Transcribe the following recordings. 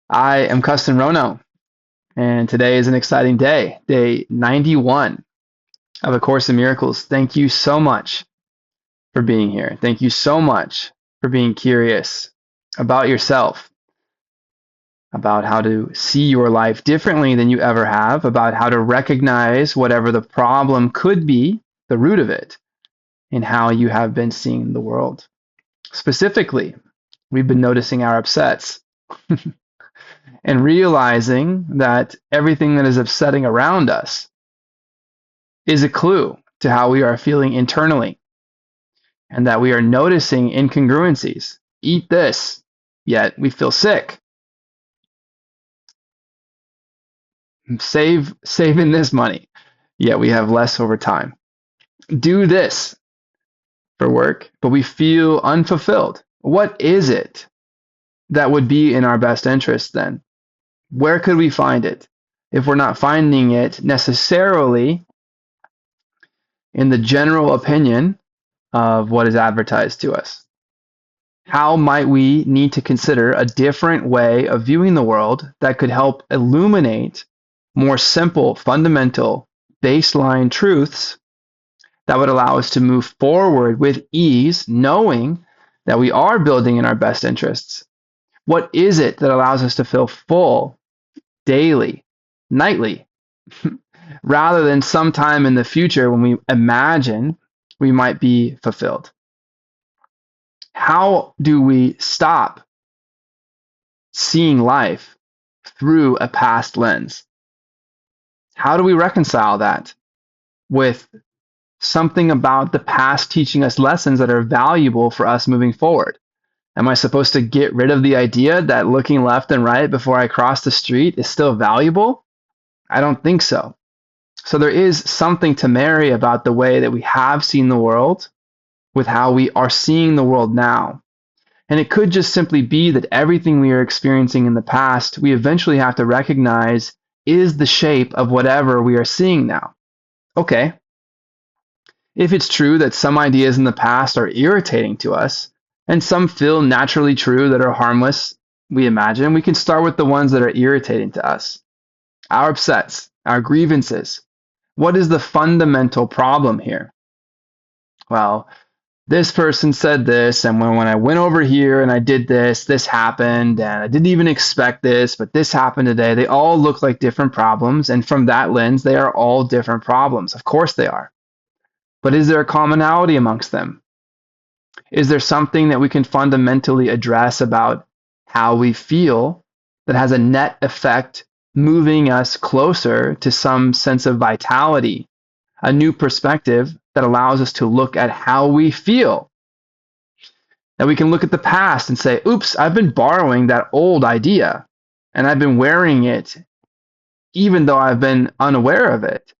I am Kesten Rono, and today is an exciting day, day 91 of A Course in Miracles. Thank you so much for being here. Thank you so much for being curious about yourself, about how to see your life differently than you ever have, about how to recognize whatever the problem could be, the root of it, and how you have been seeing the world. Specifically, we've been noticing our upsets and realizing that everything that is upsetting around us is a clue to how we are feeling internally, and that we are noticing incongruencies. Eat this, yet we feel sick. Saving this money, yet we have less over time. Do this for work, but we feel unfulfilled. What is it that would be in our best interest then? Where could we find it if we're not finding it necessarily in the general opinion of what is advertised to us? How might we need to consider a different way of viewing the world that could help illuminate more simple, fundamental, baseline truths that would allow us to move forward with ease, knowing that we are building in our best interests? What is it that allows us to feel full daily, nightly, rather than sometime in the future when we imagine we might be fulfilled? How do we stop seeing life through a past lens? How do we reconcile that with something about the past teaching us lessons that are valuable for us moving forward? Am I supposed to get rid of the idea that looking left and right before I cross the street is still valuable? I don't think so. So there is something to marry about the way that we have seen the world with how we are seeing the world now. And it could just simply be that everything we are experiencing in the past, we eventually have to recognize is the shape of whatever we are seeing now. Okay, if it's true that some ideas in the past are irritating to us, and some feel naturally true that are harmless, we imagine, we can start with the ones that are irritating to us. Our upsets, our grievances. What is the fundamental problem here? Well, this person said this, and when I went over here and I did this, this happened, and I didn't even expect this, but this happened today. They all look like different problems, and from that lens, they are all different problems. Of course they are. But is there a commonality amongst them? Is there something that we can fundamentally address about how we feel that has a net effect moving us closer to some sense of vitality, a new perspective that allows us to look at how we feel? That we can look at the past and say, oops, I've been borrowing that old idea and I've been wearing it even though I've been unaware of it.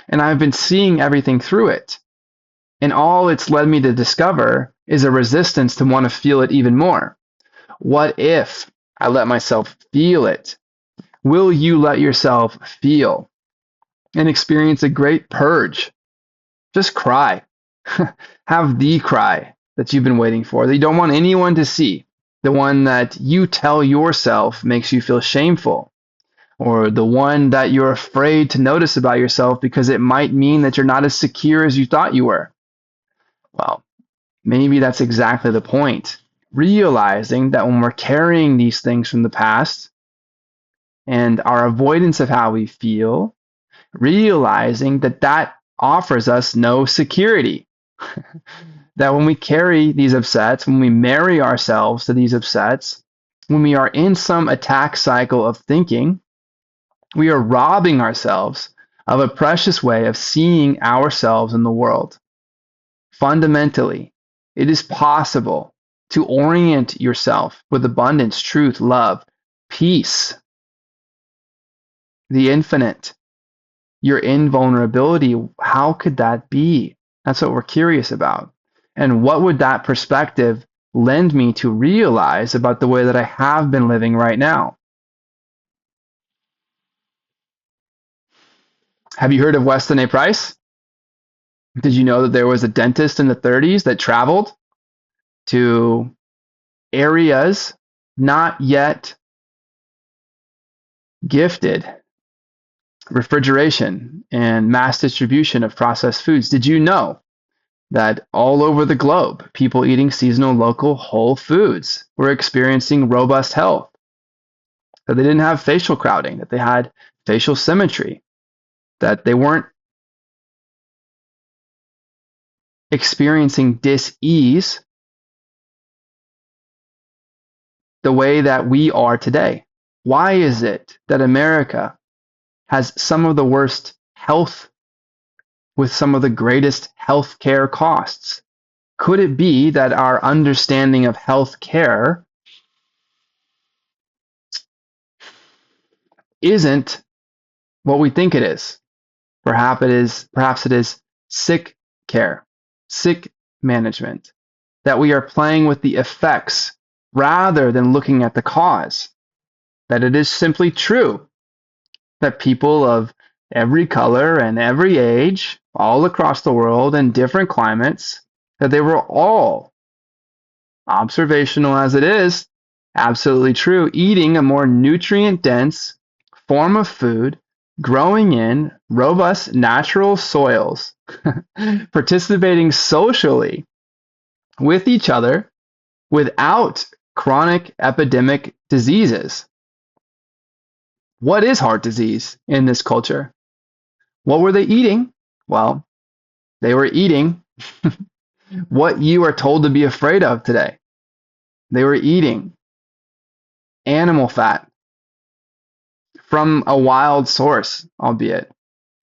And I've been seeing everything through it. And all it's led me to discover is a resistance to want to feel it even more. What if I let myself feel it? Will you let yourself feel and experience a great purge? Just cry. Have the cry that you've been waiting for, that you don't want anyone to see, the one that you tell yourself makes you feel shameful, or the one that you're afraid to notice about yourself because it might mean that you're not as secure as you thought you were. Well, maybe that's exactly the point. Realizing that when we're carrying these things from the past and our avoidance of how we feel, realizing that that offers us no security. That when we carry these upsets, when we marry ourselves to these upsets, when we are in some attack cycle of thinking, we are robbing ourselves of a precious way of seeing ourselves in the world. Fundamentally, it is possible to orient yourself with abundance, truth, love, peace, the infinite, your invulnerability. How could that be? That's what we're curious about. And what would that perspective lend me to realize about the way that I have been living right now? Have you heard of Weston A. Price? Did you know that there was a dentist in the 30s that traveled to areas not yet gifted refrigeration and mass distribution of processed foods. Did you know that all over the globe, people eating seasonal, local, whole foods were experiencing robust health? That they didn't have facial crowding, that they had facial symmetry, that they weren't experiencing dis-ease the way that we are today. Why is it that America has some of the worst health with some of the greatest healthcare costs? Could it be that our understanding of healthcare isn't what we think it is? Perhaps it is sick care, sick management, that we are playing with the effects rather than looking at the cause. That it is simply true that people of every color and every age, all across the world in different climates, that they were all, observational as it is, absolutely true, eating a more nutrient dense form of food, growing in robust natural soils, participating socially with each other without chronic epidemic diseases. What is heart disease in this culture? What were they eating? Well, they were eating what you are told to be afraid of today. They were eating animal fat from a wild source, albeit,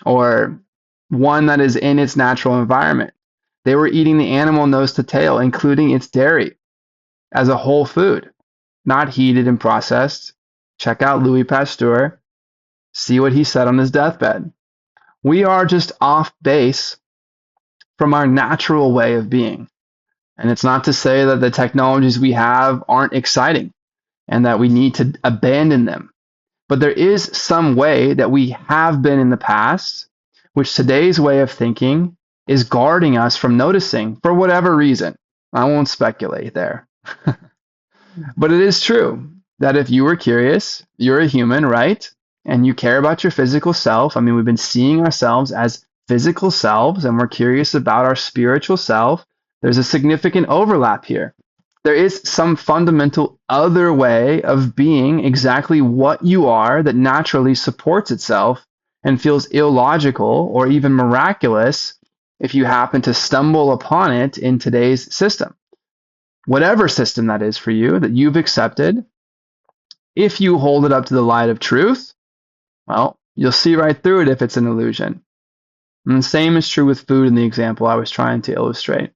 or one that is in its natural environment. They were eating the animal nose to tail, including its dairy, as a whole food, not heated and processed. Check out Louis Pasteur. See what he said on his deathbed. We are just off base from our natural way of being. And it's not to say that the technologies we have aren't exciting and that we need to abandon them. But there is some way that we have been in the past, which today's way of thinking is guarding us from noticing for whatever reason. I won't speculate there. But it is true that if you were curious, you're a human, right? And you care about your physical self. I mean, we've been seeing ourselves as physical selves and we're curious about our spiritual self. There's a significant overlap here. There is some fundamental other way of being exactly what you are that naturally supports itself and feels illogical or even miraculous if you happen to stumble upon it in today's system. Whatever system that is for you that you've accepted, if you hold it up to the light of truth, well, you'll see right through it if it's an illusion. And the same is true with food in the example I was trying to illustrate.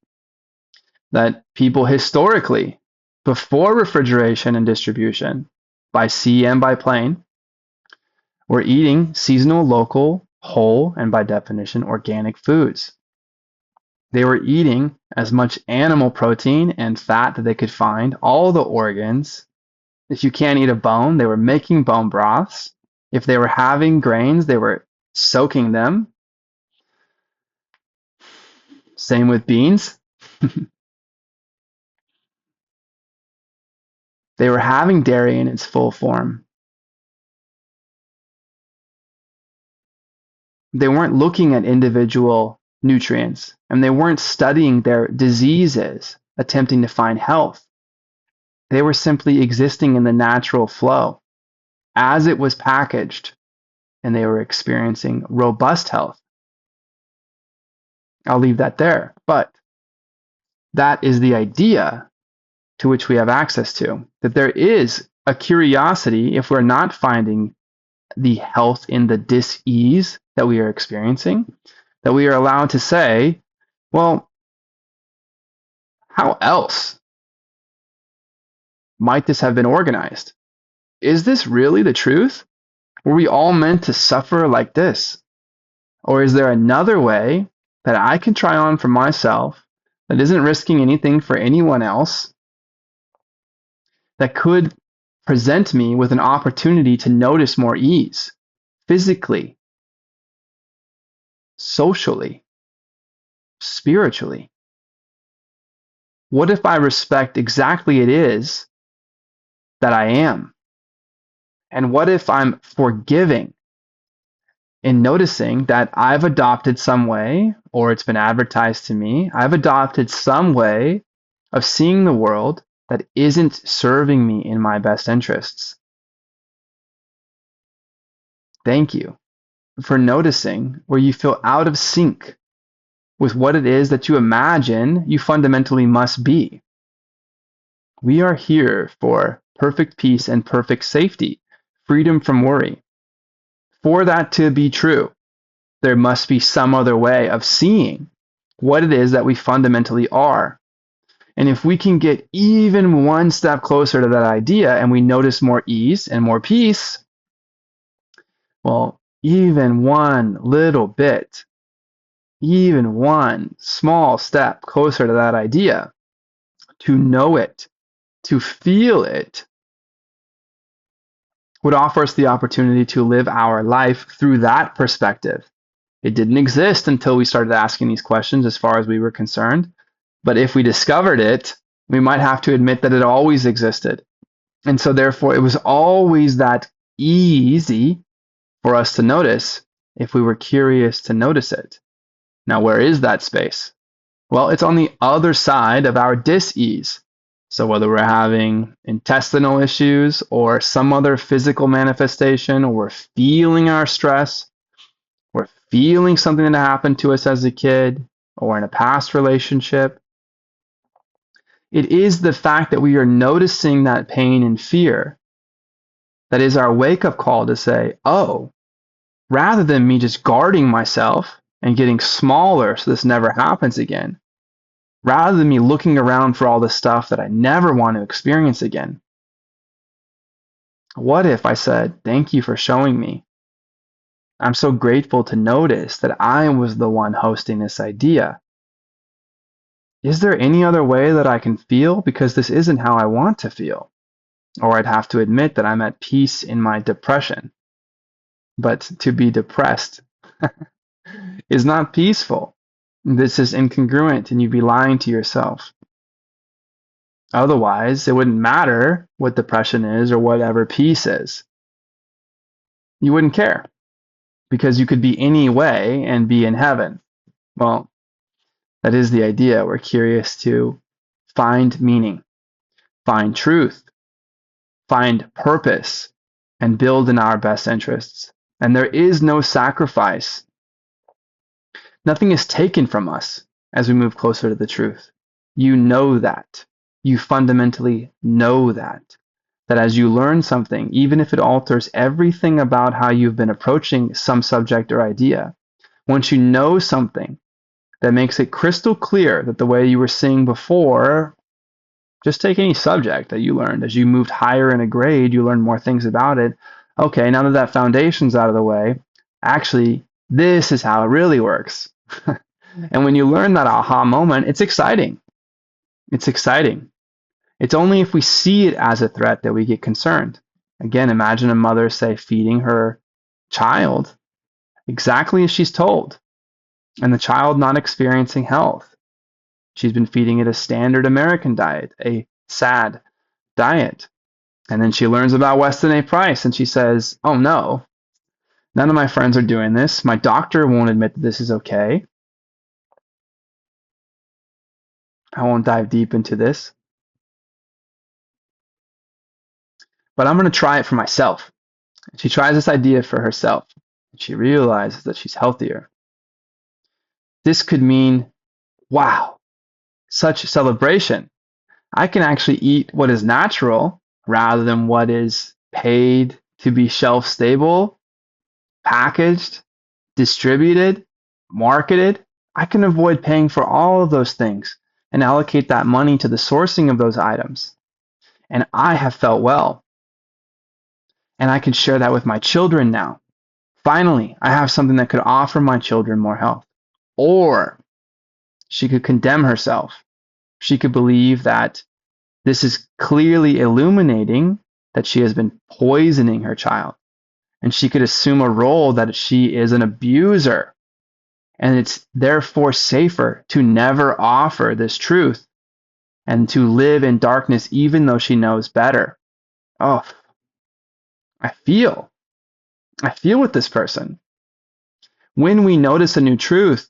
That people historically, before refrigeration and distribution, by sea and by plane, were eating seasonal, local, whole, and by definition, organic foods. They were eating as much animal protein and fat that they could find, all the organs. If you can't eat a bone, they were making bone broths. If they were having grains, they were soaking them. Same with beans. They were having dairy in its full form. They weren't looking at individual nutrients and they weren't studying their diseases, attempting to find health. They were simply existing in the natural flow as it was packaged, and they were experiencing robust health. I'll leave that there. But that is the idea to which we have access to, that there is a curiosity if we're not finding the health in the dis-ease that we are experiencing, that we are allowed to say, well, how else might this have been organized? Is this really the truth? Were we all meant to suffer like this? Or is there another way that I can try on for myself that isn't risking anything for anyone else, that could present me with an opportunity to notice more ease, physically, socially, spiritually? What if I respect exactly it is that I am? And what if I'm forgiving in noticing that I've adopted some way, or it's been advertised to me, I've adopted some way of seeing the world that isn't serving me in my best interests? Thank you for noticing where you feel out of sync with what it is that you imagine you fundamentally must be. We are here for perfect peace and perfect safety, freedom from worry. For that to be true, there must be some other way of seeing what it is that we fundamentally are. And if we can get even one step closer to that idea and we notice more ease and more peace, well, even one little bit, even one small step closer to that idea, to know it, to feel it, would offer us the opportunity to live our life through that perspective. It didn't exist until we started asking these questions as far as we were concerned. But if we discovered it, we might have to admit that it always existed. And so therefore, it was always that easy for us to notice if we were curious to notice it. Now, where is that space? Well, it's on the other side of our dis-ease. So whether we're having intestinal issues or some other physical manifestation, or we're feeling our stress, we're feeling something that happened to us as a kid or in a past relationship, it is the fact that we are noticing that pain and fear that is our wake-up call to say, oh, rather than me just guarding myself and getting smaller so this never happens again, rather than me looking around for all the stuff that I never want to experience again, what if I said, thank you for showing me? I'm so grateful to notice that I was the one hosting this idea. Is there any other way that I can feel? Because this isn't how I want to feel. Or I'd have to admit that I'm at peace in my depression. But to be depressed is not peaceful. This is incongruent, and you'd be lying to yourself. Otherwise, it wouldn't matter what depression is or whatever peace is. You wouldn't care because you could be any way and be in heaven. Well, that is the idea. We're curious to find meaning, find truth, find purpose, and build in our best interests. And there is no sacrifice. Nothing is taken from us as we move closer to the truth. You know that. You fundamentally know that. That as you learn something, even if it alters everything about how you've been approaching some subject or idea, once you know something that makes it crystal clear that the way you were seeing before, just take any subject that you learned. As you moved higher in a grade, you learned more things about it. Okay, now that that foundation's out of the way, actually, this is how it really works. And when you learn that aha moment, it's exciting. It's exciting. It's only if we see it as a threat that we get concerned. Again, imagine a mother, say, feeding her child exactly as she's told, and the child not experiencing health. She's been feeding it a standard American diet, a SAD diet. And then she learns about Weston A. Price, and she says, oh no, none of my friends are doing this. My doctor won't admit that this is okay. I won't dive deep into this. But I'm going to try it for myself. She tries this idea for herself. She realizes that she's healthier. This could mean, wow, such celebration. I can actually eat what is natural rather than what is paid to be shelf stable, packaged, distributed, marketed. I can avoid paying for all of those things and allocate that money to the sourcing of those items. And I have felt well. And I can share that with my children now. Finally, I have something that could offer my children more health. Or she could condemn herself. She could believe that this is clearly illuminating that she has been poisoning her child. And she could assume a role that she is an abuser. And it's therefore safer to never offer this truth and to live in darkness even though she knows better. Oh, I feel. I feel with this person. When we notice a new truth,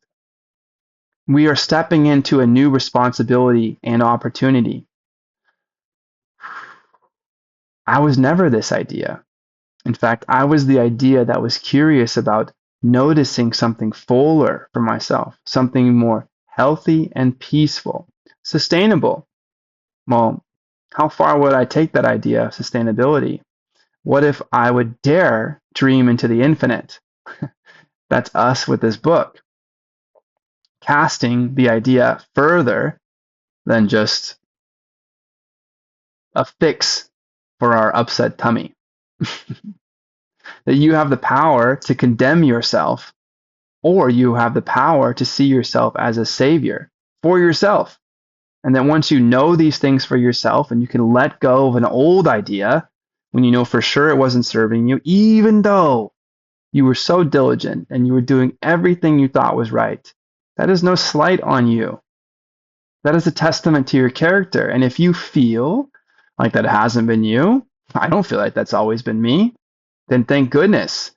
we are stepping into a new responsibility and opportunity. I was never this idea. In fact, I was the idea that was curious about noticing something fuller for myself, something more healthy and peaceful, sustainable. Well, how far would I take that idea of sustainability? What if I would dare dream into the infinite? That's us with this book, casting the idea further than just a fix for our upset tummy. That you have the power to condemn yourself, or you have the power to see yourself as a savior for yourself. And then once you know these things for yourself and you can let go of an old idea when you know for sure it wasn't serving you, even though you were so diligent and you were doing everything you thought was right, that is no slight on you. That is a testament to your character. And if you feel like that hasn't been you, I don't feel like that's always been me, then thank goodness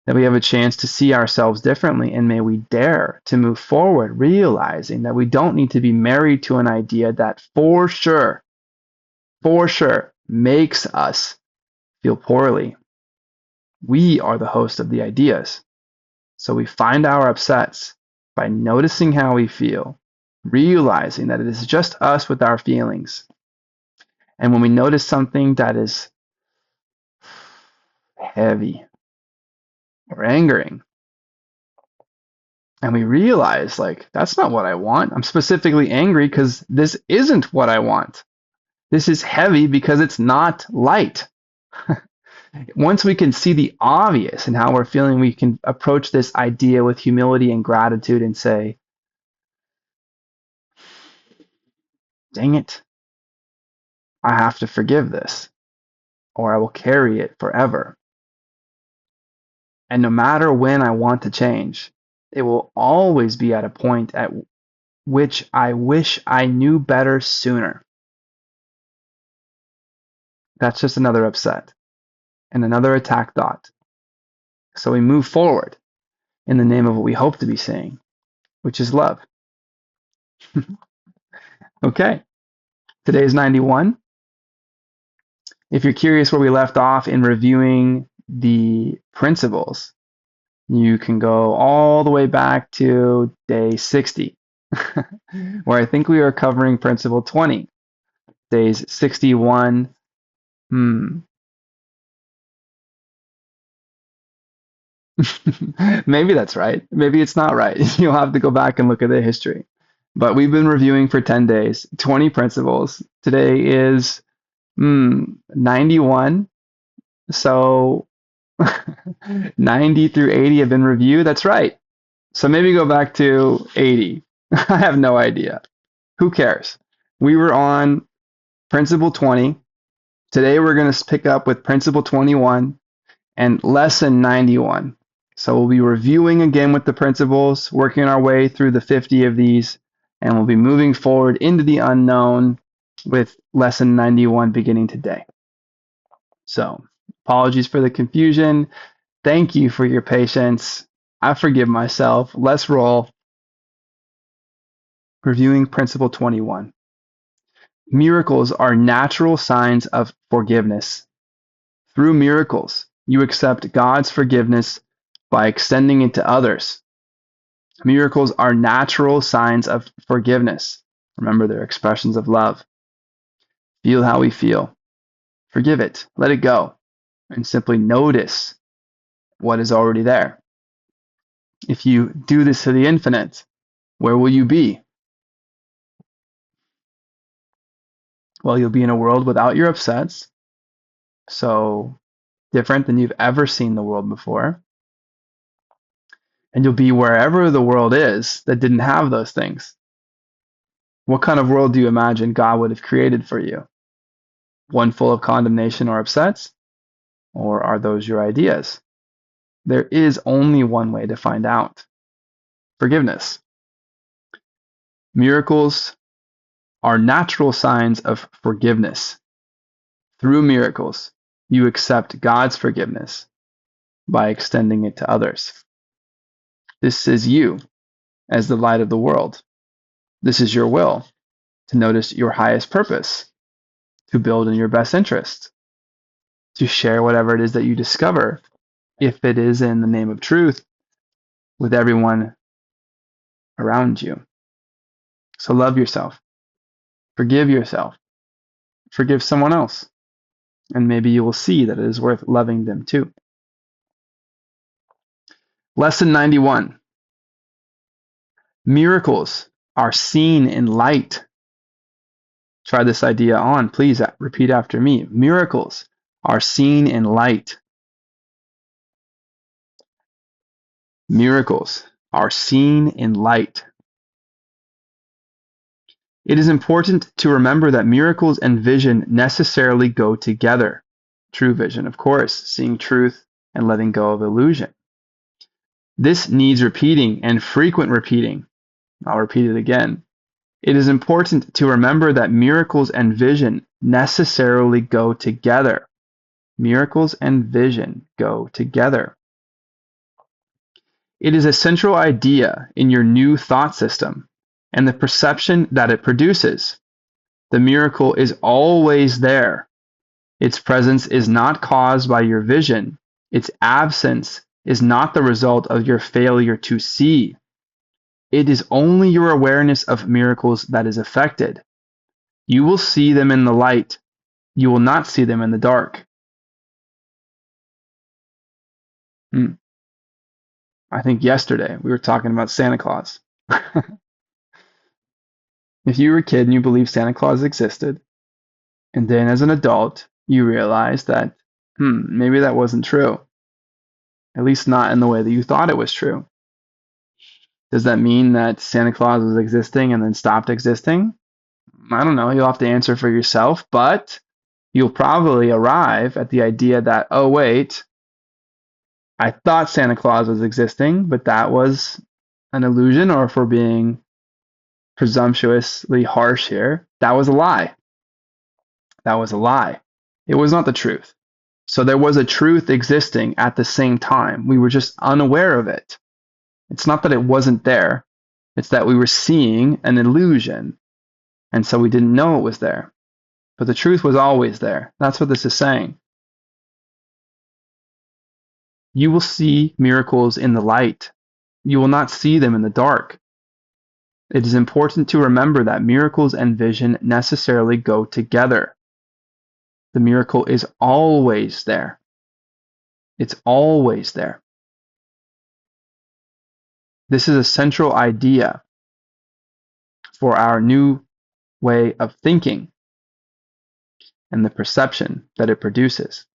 that we have a chance to see ourselves differently, and may we dare to move forward, realizing that we don't need to be married to an idea that for sure, makes us feel poorly. We are the host of the ideas. So we find our upsets by noticing how we feel, realizing that it is just us with our feelings. And when we notice something that is heavy or angering, and we realize, like, that's not what I want. I'm specifically angry because this isn't what I want. This is heavy because it's not light. Once we can see the obvious in how we're feeling, we can approach this idea with humility and gratitude and say, dang it, I have to forgive this, or I will carry it forever. And no matter when I want to change, it will always be at a point at which I wish I knew better sooner. That's just another upset and another attack thought. So we move forward in the name of what we hope to be saying, which is love. Okay, today is 91. If you're curious where we left off in reviewing the principles, you can go all the way back to day 60, where I think we are covering principle 20. Days 61. Maybe that's right. Maybe it's not right. You'll have to go back and look at the history. But we've been reviewing for 10 days, 20 principles. Today is 91. So 90 through 80 have been reviewed. That's right. So maybe go back to 80. I have no idea. Who cares? We were on principle 20. Today we're going to pick up with principle 21 and lesson 91. So we'll be reviewing again with the principles, working our way through the 50 of these, and we'll be moving forward into the unknown with lesson 91 beginning today. So apologies for the confusion. Thank you for your patience. I forgive myself. Let's roll. Reviewing principle 21. Miracles are natural signs of forgiveness. Through miracles, you accept God's forgiveness by extending it to others. Miracles are natural signs of forgiveness. Remember, they're expressions of love. Feel how we feel. Forgive it. Let it go. And simply notice what is already there. If you do this to the infinite, where will you be? Well, you'll be in a world without your upsets, so different than you've ever seen the world before. And you'll be wherever the world is that didn't have those things. What kind of world do you imagine God would have created for you? One full of condemnation or upsets? Or are those your ideas? There is only one way to find out. Forgiveness. Miracles are natural signs of forgiveness. Through miracles, You accept God's forgiveness by extending it to others. This is you as the light of the world. This is your will to notice your highest purpose, to build in your best interest, to share whatever it is that you discover, if it is in the name of truth, with everyone around you. So love yourself, forgive someone else, and maybe you will see that it is worth loving them too. Lesson 91. Miracles are seen in light. Try this idea on. Please repeat after me. Miracles are seen in light. Miracles are seen in light. It is important to remember that miracles and vision necessarily go together. True vision, of course, seeing truth and letting go of illusion. This needs repeating and frequent repeating. I'll repeat it again. It is important to remember that miracles and vision necessarily go together. Miracles and vision go together. It is a central idea in your new thought system and the perception that it produces. The miracle is always there. Its presence is not caused by your vision. Its absence is not the result of your failure to see. It is only your awareness of miracles that is affected. You will see them in the light. You will not see them in the dark. I think yesterday we were talking about Santa Claus. If you were a kid and you believed Santa Claus existed, and then as an adult you realized that, maybe that wasn't true. At least not in the way that you thought it was true. Does that mean that Santa Claus was existing and then stopped existing? I don't know. You'll have to answer for yourself, but you'll probably arrive at the idea that, oh, wait, I thought Santa Claus was existing, but that was an illusion, or if we're being presumptuously harsh here, that was a lie. That was a lie. It was not the truth. So there was a truth existing at the same time. We were just unaware of it. It's not that it wasn't there. It's that we were seeing an illusion, and so we didn't know it was there. But the truth was always there. That's what this is saying. You will see miracles in the light. You will not see them in the dark. It is important to remember that miracles and vision necessarily go together. The miracle is always there. It's always there. This is a central idea for our new way of thinking and the perception that it produces.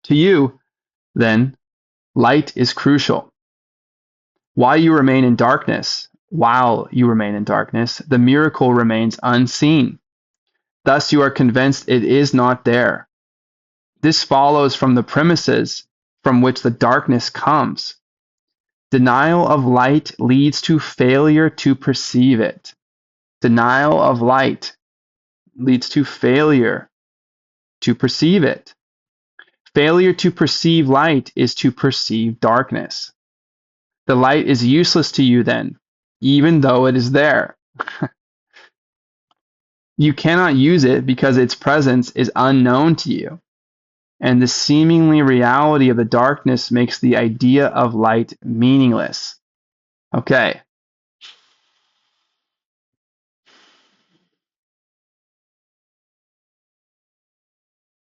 To you, then, light is crucial. While you remain in darkness, the miracle remains unseen. Thus, you are convinced it is not there. This follows from the premises from which the darkness comes. Denial of light leads to failure to perceive it. Denial of light leads to failure to perceive it. Failure to perceive light is to perceive darkness. The light is useless to you then, even though it is there. You cannot use it because its presence is unknown to you. And the seemingly reality of the darkness makes the idea of light meaningless. Okay.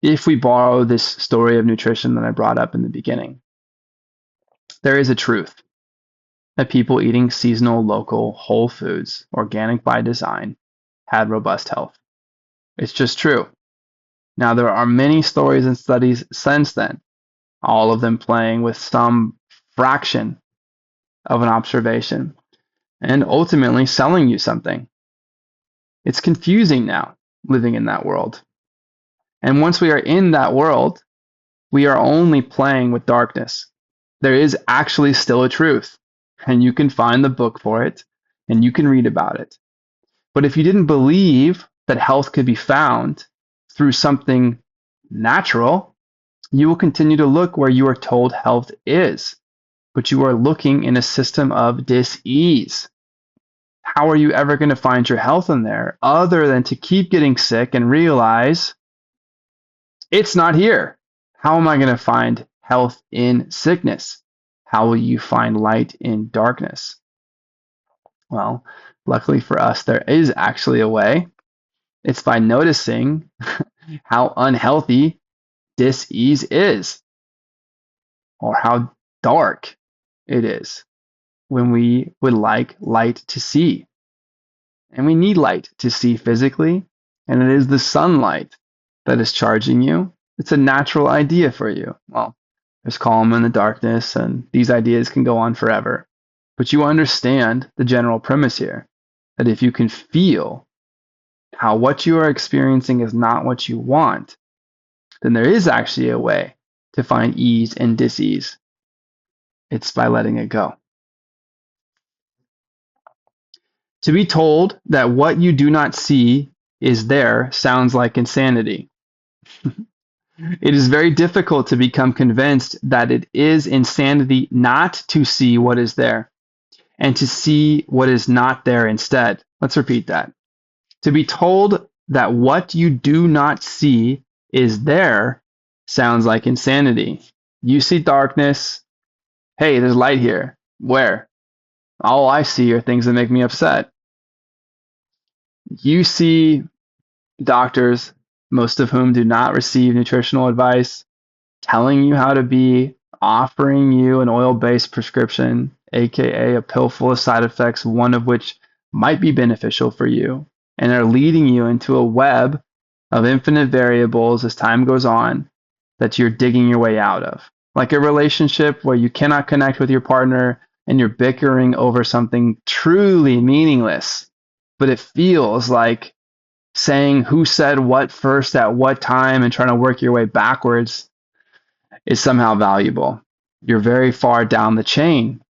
If we borrow this story of nutrition that I brought up in the beginning, there is a truth that people eating seasonal, local, whole foods, organic by design, had robust health. It's just true. Now, there are many stories and studies since then, all of them playing with some fraction of an observation and ultimately selling you something. It's confusing now, living in that world. And once we are in that world, we are only playing with darkness. There is actually still a truth, and you can find the book for it, and you can read about it. But if you didn't believe that health could be found through something natural, You will continue to look where you are told health is, but you are looking in a system of dis-ease. How are you ever going to find your health in there other than to keep getting sick and realize it's not here? How am I going to find health in sickness? How will you find light in darkness? Well, luckily for us, there is actually a way. It's by noticing how unhealthy dis-ease is, or how dark it is when we would like light to see. And we need light to see physically, and it is the sunlight that is charging you. It's a natural idea for you. Well, there's calm in the darkness, and these ideas can go on forever. But you understand the general premise here, that if you can feel how what you are experiencing is not what you want, then there is actually a way to find ease in dis-ease. It's by letting it go. To be told that what you do not see is there sounds like insanity. It is very difficult to become convinced that it is insanity not to see what is there and to see what is not there instead. Let's repeat that. To be told that what you do not see is there sounds like insanity. You see darkness. Hey, there's light here. Where? All I see are things that make me upset. You see doctors, most of whom do not receive nutritional advice, telling you how to be, offering you an oil-based prescription, aka a pill full of side effects, one of which might be beneficial for you, and are leading you into a web of infinite variables as time goes on that you're digging your way out of. Like a relationship where you cannot connect with your partner and you're bickering over something truly meaningless, but it feels like saying who said what first at what time and trying to work your way backwards is somehow valuable. You're very far down the chain.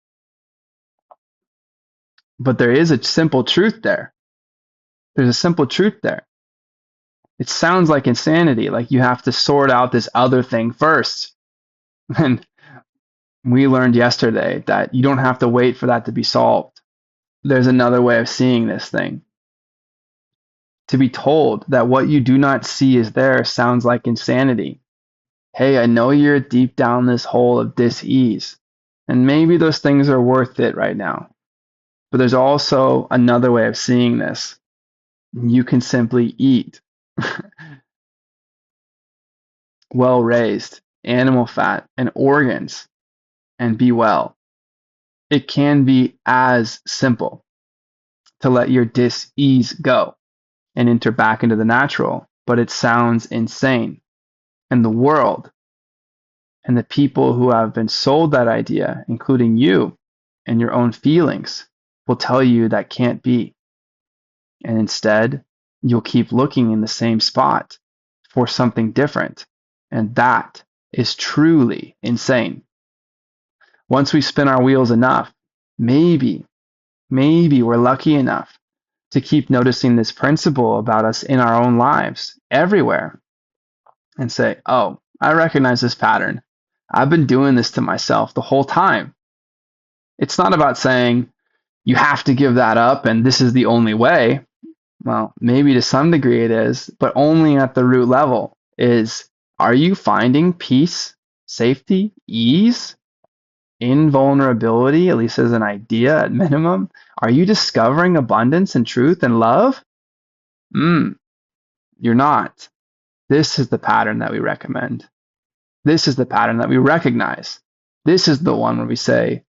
But there is a simple truth there. There's a simple truth there. It sounds like insanity, like you have to sort out this other thing first. And we learned yesterday that you don't have to wait for that to be solved. There's another way of seeing this thing. To be told that what you do not see is there sounds like insanity. Hey, I know you're deep down this hole of dis-ease, and maybe those things are worth it right now. But there's also another way of seeing this. You can simply eat well raised animal fat and organs and be well. It can be as simple to let your dis-ease go and enter back into the natural, but it sounds insane. And the world and the people who have been sold that idea, including you and your own feelings, will tell you that can't be. And instead, you'll keep looking in the same spot for something different. And that is truly insane. Once we spin our wheels enough, maybe we're lucky enough to keep noticing this principle about us in our own lives, everywhere, and say, oh, I recognize this pattern. I've been doing this to myself the whole time. It's not about saying you have to give that up and this is the only way. Well, maybe to some degree it is, but only at the root level. Are you finding peace, safety, ease, invulnerability, at least as an idea at minimum? Are you discovering abundance and truth and love? You're not. This is the pattern that we recommend. This is the pattern that we recognize. This is the one where we say,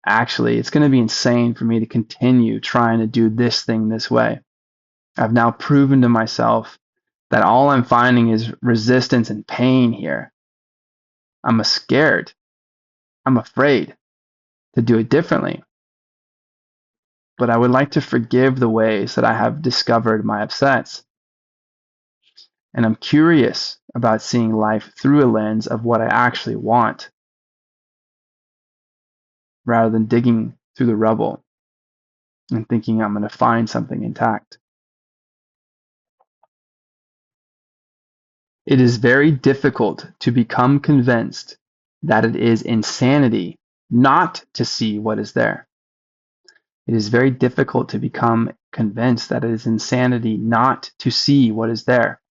actually, it's going to be insane for me to continue trying to do this thing this way. I've now proven to myself that all I'm finding is resistance and pain here. I'm scared. I'm afraid to do it differently. But I would like to forgive the ways that I have discovered my upsets. And I'm curious about seeing life through a lens of what I actually want, rather than digging through the rubble and thinking I'm going to find something intact. It is very difficult to become convinced that it is insanity not to see what is there. It is very difficult to become convinced that it is insanity not to see what is there.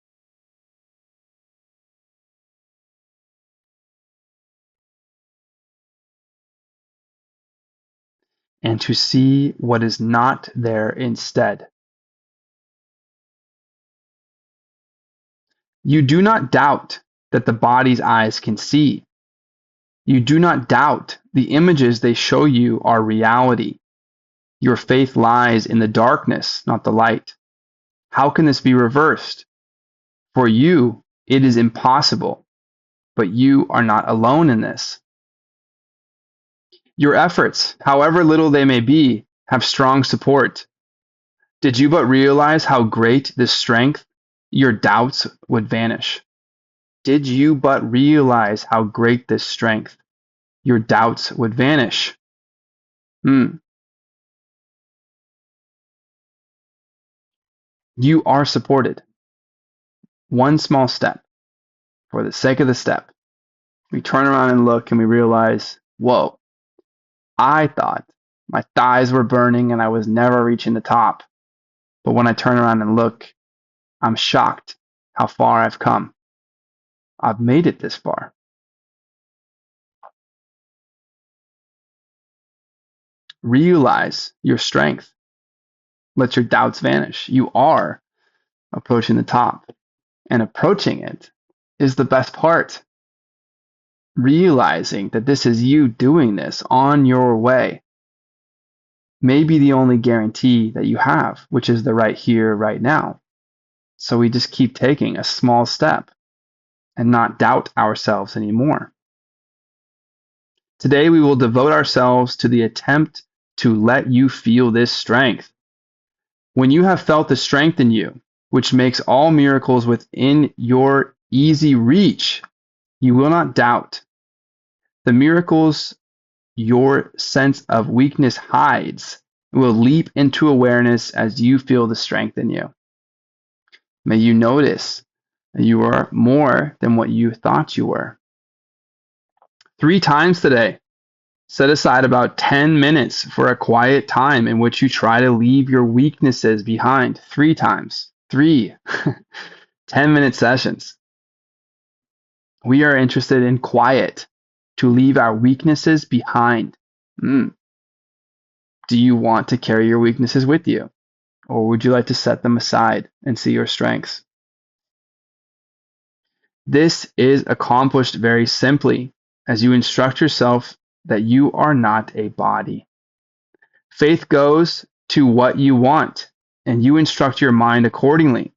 And to see what is not there instead. You do not doubt that the body's eyes can see. You do not doubt the images they show you are reality. Your faith lies in the darkness, not the light. How can this be reversed? For you, it is impossible, but you are not alone in this. Your efforts, however little they may be, have strong support. Did you but realize how great this strength, your doubts would vanish. Did you but realize how great this strength, your doubts would vanish. You are supported. One small step. For the sake of the step, we turn around and look and we realize, whoa, I thought my thighs were burning and I was never reaching the top. But when I turn around and look, I'm shocked how far I've come. I've made it this far. Realize your strength. Let your doubts vanish. You are approaching the top, and approaching it is the best part. Realizing that this is you doing this on your way may be the only guarantee that you have, which is the right here, right now. So we just keep taking a small step and not doubt ourselves anymore. Today we will devote ourselves to the attempt to let you feel this strength. When you have felt the strength in you, which makes all miracles within your easy reach, you will not doubt. The miracles your sense of weakness hides will leap into awareness as you feel the strength in you. May you notice that you are more than what you thought you were. 3 times today, set aside about 10 minutes for a quiet time in which you try to leave your weaknesses behind. 3 times. 3. 10-minute sessions. We are interested in quiet, to leave our weaknesses behind. Do you want to carry your weaknesses with you? Or would you like to set them aside and see your strengths? This is accomplished very simply as you instruct yourself that you are not a body. Faith goes to what you want, and you instruct your mind accordingly.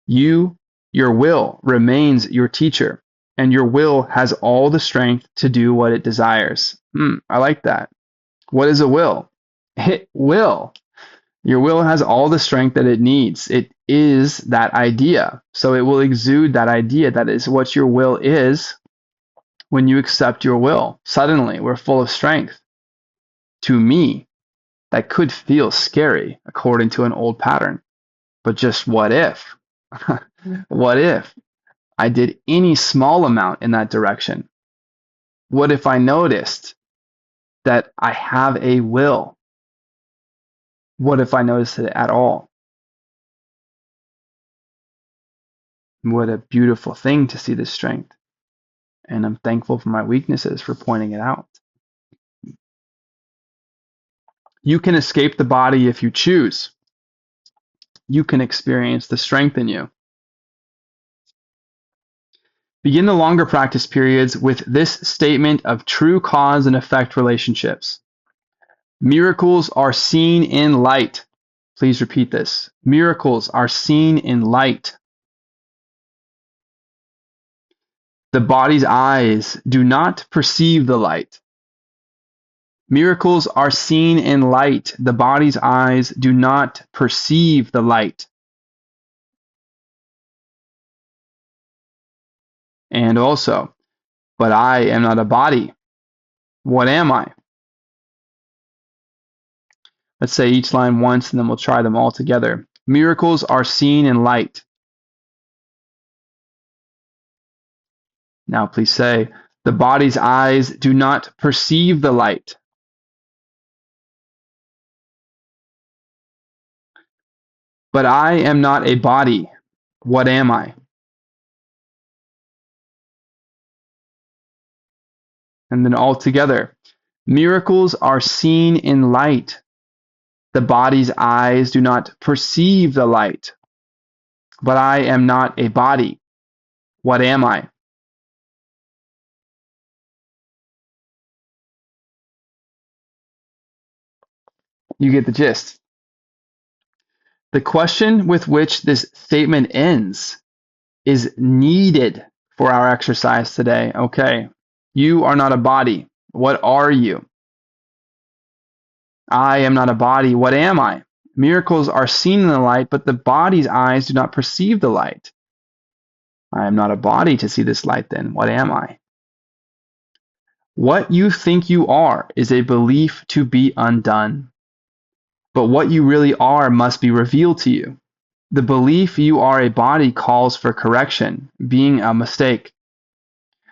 Your will, remains your teacher, and your will has all the strength to do what it desires. I like that. What is a will? It will. Your will has all the strength that it needs. It is that idea. So it will exude that idea. That is what your will is when you accept your will. Suddenly, we're full of strength. To me, that could feel scary according to an old pattern. But just what if? What if I did any small amount in that direction? What if I noticed that I have a will? What if I noticed it at all? What a beautiful thing to see this strength. And I'm thankful for my weaknesses for pointing it out. You can escape the body if you choose. You can experience the strength in you. Begin the longer practice periods with this statement of true cause and effect relationships. Miracles are seen in light. Please repeat this. Miracles are seen in light. The body's eyes do not perceive the light. Miracles are seen in light. The body's eyes do not perceive the light. And also, but I am not a body. What am I? Let's say each line once and then we'll try them all together. Miracles are seen in light. Now please say, the body's eyes do not perceive the light. But I am not a body. What am I? And then all together, miracles are seen in light. The body's eyes do not perceive the light. But I am not a body. What am I? You get the gist. The question with which this statement ends is needed for our exercise today. Okay, you are not a body. What are you? I am not a body. What am I? Miracles are seen in the light, but the body's eyes do not perceive the light. I am not a body to see this light then. What am I? What you think you are is a belief to be undone. But what you really are must be revealed to you. The belief you are a body calls for correction, being a mistake.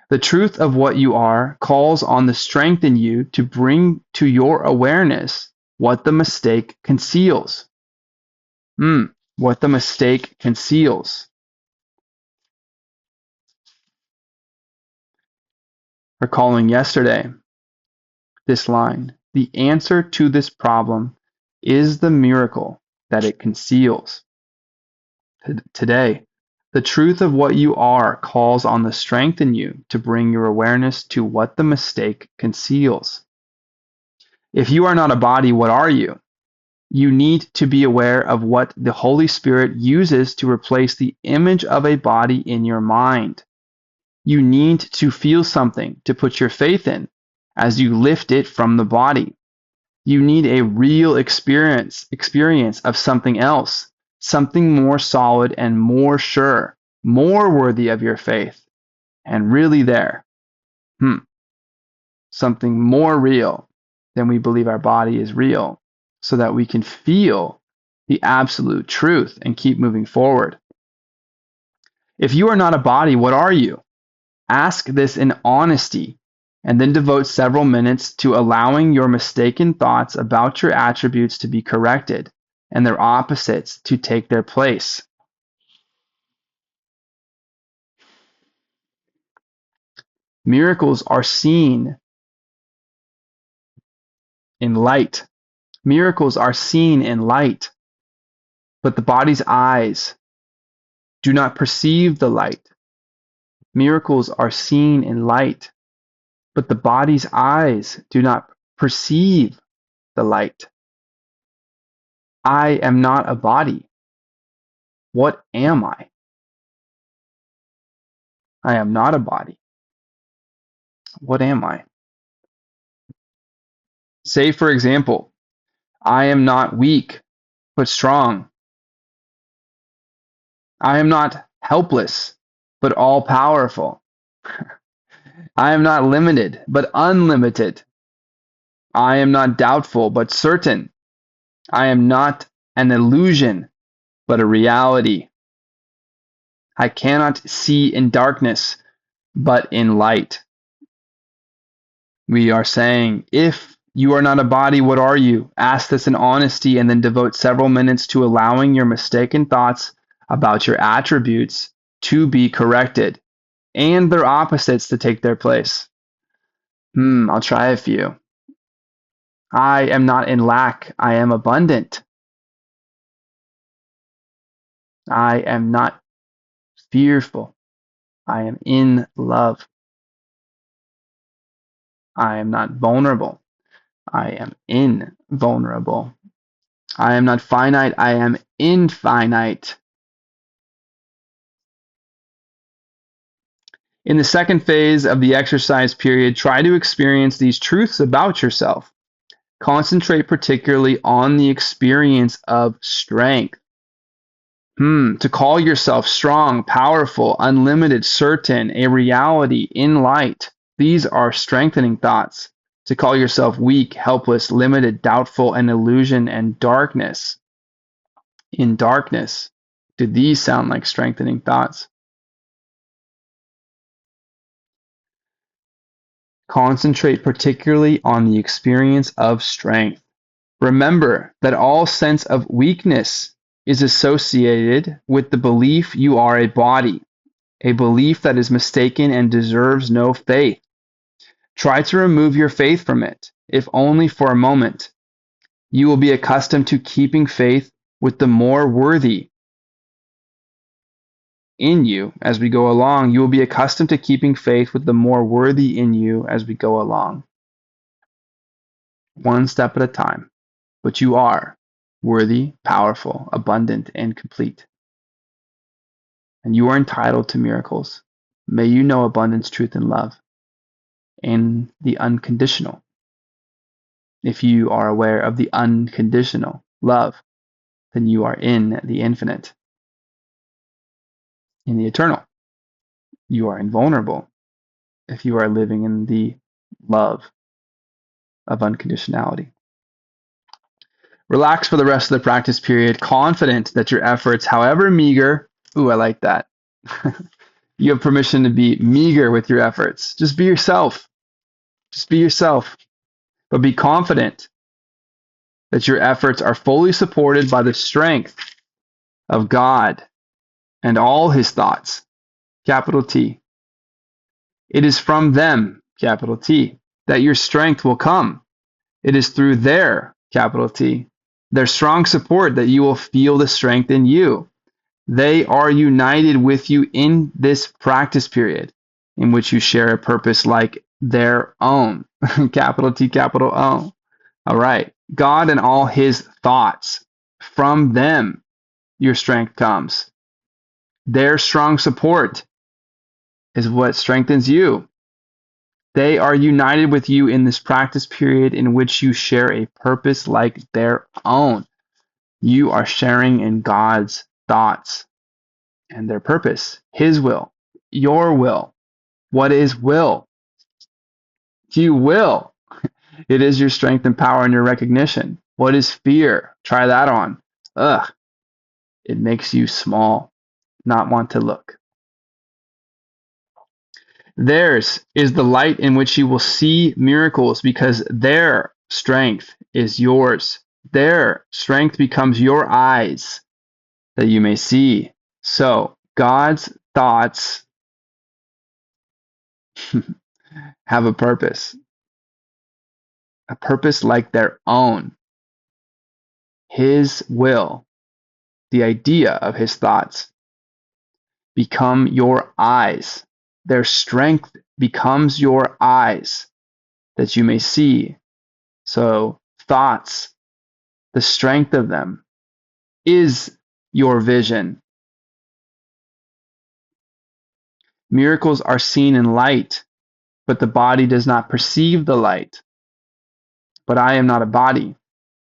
The truth of what you are calls on the strength in you to bring to your awareness what the mistake conceals. What the mistake conceals. Recalling yesterday, this line, the answer to this problem is the miracle that it conceals. Today, the truth of what you are calls on the strength in you to bring your awareness to what the mistake conceals. If you are not a body, what are you? You need to be aware of what the Holy Spirit uses to replace the image of a body in your mind. You need to feel something to put your faith in as you lift it from the body. You need a real experience of something else, something more solid and more sure, more worthy of your faith, and really there. Something more real than we believe our body is real, so that we can feel the absolute truth and keep moving forward. If you are not a body, what are you? Ask this in honesty, and then devote several minutes to allowing your mistaken thoughts about your attributes to be corrected and their opposites to take their place. Miracles are seen in light. Miracles are seen in light, but the body's eyes do not perceive the light. Miracles are seen in light, but the body's eyes do not perceive the light. I am not a body. What am I? I am not a body. What am I? Say, for example, I am not weak, but strong. I am not helpless, but all powerful. I am not limited, but unlimited. I am not doubtful, but certain. I am not an illusion, but a reality. I cannot see in darkness, but in light. We are saying, if you are not a body, what are you? Ask this in honesty and then devote several minutes to allowing your mistaken thoughts about your attributes to be corrected and their opposites to take their place. I'll try a few. I am not in lack. I am abundant. I am not fearful. I am in love. I am not vulnerable. I am invulnerable. I am not finite. I am infinite. In the second phase of the exercise period, try to experience these truths about yourself. Concentrate particularly on the experience of strength. To call yourself strong, powerful, unlimited, certain, a reality in light. These are strengthening thoughts. To call yourself weak, helpless, limited, doubtful, an illusion, and darkness. In darkness. Do these sound like strengthening thoughts? Concentrate particularly on the experience of strength. Remember that all sense of weakness is associated with the belief you are a body, a belief that is mistaken and deserves no faith. Try to remove your faith from it, if only for a moment. You will be accustomed to keeping faith with the more worthy in you as we go along. You will be accustomed to keeping faith with the more worthy in you as we go along. One step at a time. But you are worthy, powerful, abundant, and complete. And you are entitled to miracles. May you know abundance, truth, and love, and the unconditional. If you are aware of the unconditional love, then you are in the infinite, in the eternal. You are invulnerable if you are living in the love of unconditionality. Relax for the rest of the practice period, confident that your efforts, however meager, ooh, I like that. You have permission to be meager with your efforts. Just be yourself. Just be yourself. But be confident that your efforts are fully supported by the strength of God and all his thoughts, capital T. It is from them, capital T, that your strength will come. It is through their, capital T, their strong support that you will feel the strength in you. They are united with you in this practice period in which you share a purpose like their own, capital T, capital O. All right. God and all his thoughts, from them your strength comes. Their strong support is what strengthens you. They are united with you in this practice period in which you share a purpose like their own. You are sharing in God's thoughts and their purpose, his will, your will. What is will? You will. It is your strength and power and your recognition. What is fear? Try that on. Ugh. It makes you small, not want to look. Theirs is the light in which you will see miracles because their strength is yours. Their strength becomes your eyes that you may see. So God's thoughts have a purpose like their own. His will, the idea of his thoughts, become your eyes. Their strength becomes your eyes that you may see. So thoughts, the strength of them is your vision. Miracles are seen in light, but the body does not perceive the light. But I am not a body.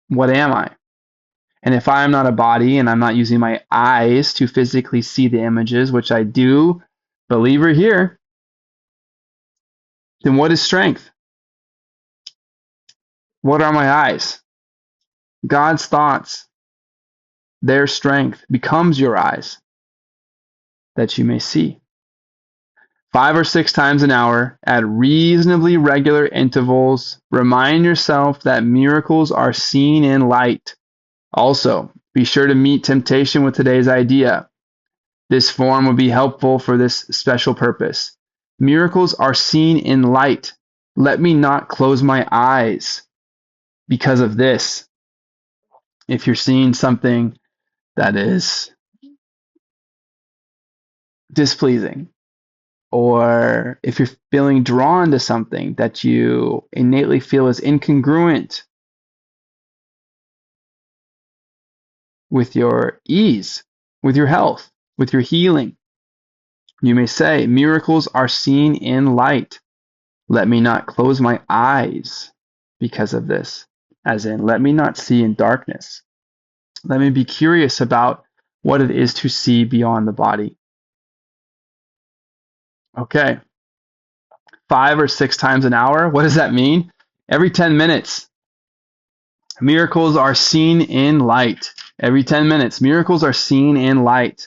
What am I? And if I am not a body and I'm not using my eyes to physically see the images, which I do, believer here, then what is strength? What are my eyes? God's thoughts, their strength becomes your eyes that you may see. 5 or 6 times an hour at reasonably regular intervals, remind yourself that miracles are seen in light. Also, be sure to meet temptation with today's idea. This form will be helpful for this special purpose. Miracles are seen in light. Let me not close my eyes because of this. If you're seeing something that is displeasing, or if you're feeling drawn to something that you innately feel is incongruent with your ease, with your health, with your healing, you may say, miracles are seen in light. Let me not close my eyes because of this. As in, let me not see in darkness. Let me be curious about what it is to see beyond the body. Okay. 5 or 6 times an hour. What does that mean? Every 10 minutes. Miracles are seen in light. Every 10 minutes. Miracles are seen in light.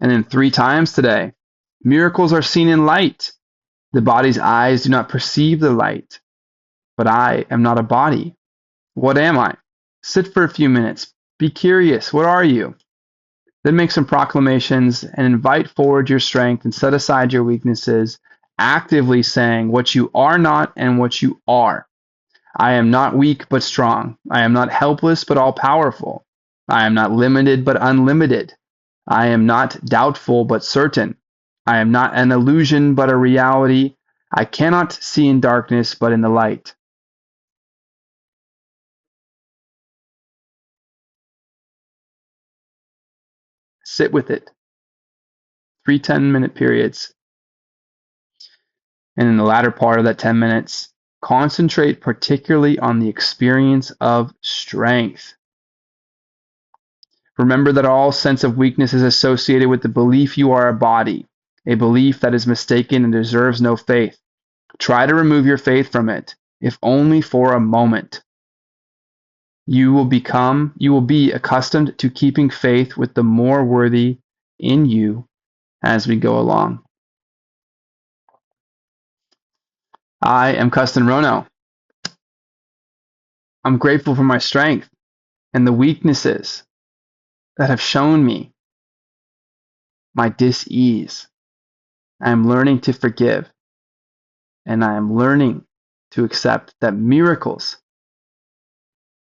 And then 3 times today. Miracles are seen in light. The body's eyes do not perceive the light, but I am not a body. What am I? Sit for a few minutes. Be curious. What are you? Then make some proclamations and invite forward your strength and set aside your weaknesses, actively saying what you are not and what you are. I am not weak but strong. I am not helpless but all powerful. I am not limited but unlimited. I am not doubtful but certain. I am not an illusion but a reality. I cannot see in darkness but in the light. Sit with it. 3 10-minute periods. And in the latter part of that 10 minutes, concentrate particularly on the experience of strength. Remember that all sense of weakness is associated with the belief you are a body, a belief that is mistaken and deserves no faith. Try to remove your faith from it, if only for a moment. You will be accustomed to keeping faith with the more worthy in you as we go along. I am Kesten Rono. I'm grateful for my strength and the weaknesses that have shown me my dis-ease. I am learning to forgive, and I am learning to accept that miracles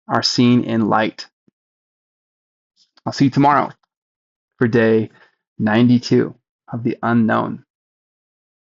are seen in light. I'll see you tomorrow for day 92 of the unknown.